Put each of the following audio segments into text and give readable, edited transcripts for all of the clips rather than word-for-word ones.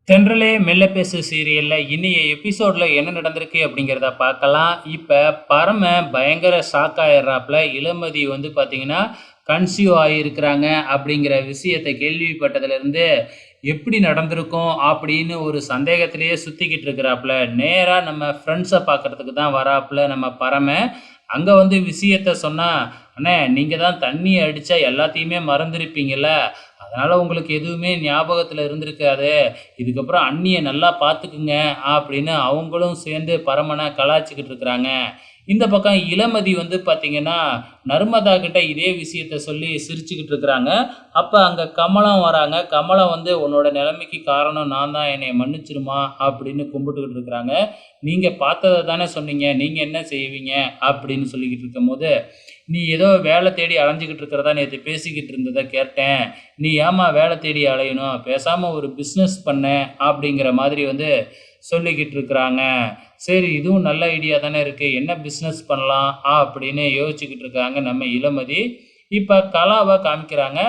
தென்றலே மெல்ல பேசு சீரியல்ல இன்னைய எபிசோட்ல என்ன நடந்திருக்கு அப்படிங்கிறத பார்க்கலாம். இப்ப பரம பயங்கர ஷாக் ஆயிடுறாப்புல. இளமதி வந்து பார்த்தீங்கன்னா, கன்சீவ் ஆகியிருக்கிறாங்க அப்படிங்கிற விஷயத்த கேள்விப்பட்டதுலேருந்து, எப்படி நடந்திருக்கும் அப்படின்னு ஒரு சந்தேகத்திலேயே சுத்திக்கிட்டு இருக்கிறாப்புல. நேரா நம்ம ஃப்ரெண்ட்ஸ பார்க்கறதுக்கு தான் வராப்புல நம்ம பரம. அங்க வந்து விஷயத்த சொன்னா, "அண்ணே நீங்க தான் தண்ணி அடிச்சா எல்லாத்தையுமே மறந்திருப்பீங்கல்ல. அதனால உங்களுக்கு எதுவுமே ஞாபகத்துல இருந்திருக்காது. இதுக்கப்புறம் அண்ணிய நல்லா பார்த்துக்குங்க" அப்படின்னு அவங்களும் சேர்ந்து பரமன கலாய்ச்சிக்கிட்டு இருக்கிறாங்க. இந்த பக்கம் இளமதி வந்து பார்த்தீங்கன்னா, நர்மதா கிட்ட இதே விஷயத்த சொல்லி சிரிச்சுக்கிட்டு இருக்கிறாங்க. அப்ப அங்க கமலம் வராங்க. கமலம் வந்து "உன்னோட நிலைமைக்கு காரணம் நான் தான். என்னைய மன்னிச்சிருமா" அப்படின்னு கும்பிட்டுக்கிட்டு இருக்கிறாங்க. "நீங்க பார்த்தத தானே சொன்னீங்க. நீங்க என்ன செய்வீங்க?" அப்படின்னு சொல்லிக்கிட்டு இருக்கும்போது, "நீ ஏதோ வேலை தேடி அலைஞ்சுக்கிட்டு இருக்கிறதா நேத்து பேசிக்கிட்டு இருந்தத கேட்டேன். நீ ஏம்மா வேலை தேடி அலையணும்? பேசாம ஒரு பிசினஸ் பண்ணேன்" அப்படிங்கிற மாதிரி வந்து சொல்லிக்கிட்டு இருக்கிறாங்க. சரி இதுவும் நல்ல ஐடியா தானே இருக்கு. என்ன பிசினஸ் பண்ணலாம்? அப்படின்னு யோசிச்சுக்கிட்டு இருக்காங்க நம்ம இளமதி. இப்ப கலாவ காமிக்கிறாங்க.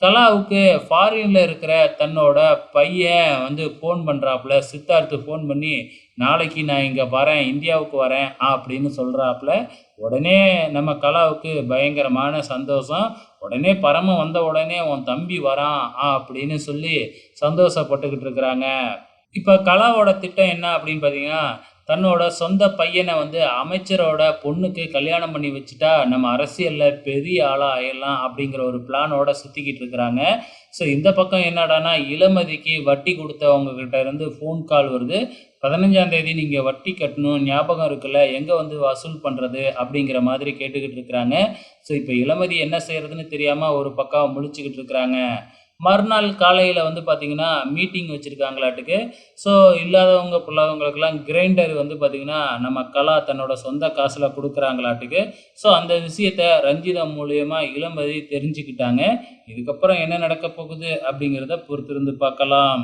கலாவுக்கு ஃபாரின்ல இருக்கிற தன்னோட பையன் வந்து ஃபோன் பண்றாப்புல. சித்தார்த் ஃபோன் பண்ணி, "நாளைக்கு நான் இங்க வரேன். இந்தியாவுக்கு வரேன்" அப்படின்னு சொல்றாப்புல. உடனே நம்ம கலாவுக்கு பயங்கரமான சந்தோஷம். உடனே பரம வந்த உடனே, "உன் தம்பி வரான்" அப்படின்னு சொல்லி சந்தோஷப்பட்டுக்கிட்டு இருக்கிறாங்க. இப்ப கலாவோட திட்டம் என்ன அப்படின்னு பார்த்தீங்கன்னா, தன்னோட சொந்த பையன வந்து அமைச்சரோட பொண்ணுக்கு கல்யாணம் பண்ணி வச்சுட்டா, நம்ம அரசியல்ல பெரிய ஆளா ஆயிடலாம் அப்படிங்கிற ஒரு பிளானோட சுத்திக்கிட்டு இருக்கிறாங்க. ஸோ இந்த பக்கம் என்னடான்னா, இளமதிக்கு வட்டி குடுத்தவங்க கிட்ட இருந்து ஃபோன் கால் வருது. 15ஆம் தேதி நீங்க வட்டி கட்டணும். ஞாபகம் இருக்குல்ல? எங்க வந்து வசூல் பண்றது? அப்படிங்கிற மாதிரி கேட்டுக்கிட்டு இருக்கிறாங்க. ஸோ இப்ப இளமதி என்ன செய்றதுன்னு தெரியாம ஒரு பக்கம் முழிச்சுக்கிட்டு இருக்கிறாங்க. மறுநாள் காலையில வந்து பார்த்தீங்கன்னா, மீட்டிங் வச்சிருக்காங்களாட்டுக்கு. ஸோ இல்லாதவங்க புல்லாதவங்களுக்கெல்லாம் கிரைண்டர் வந்து பார்த்தீங்கன்னா, நம்ம கலா தன்னோட சொந்த காசுல குடுக்குறாங்களாட்டுக்கு. ஸோ அந்த விஷயத்த ரஞ்சிதா மூலியமா இளமதி தெரிஞ்சுக்கிட்டாங்க. இதுக்கப்புறம் என்ன நடக்கப் போகுது அப்படிங்கிறத பொறுத்திருந்து பார்க்கலாம்.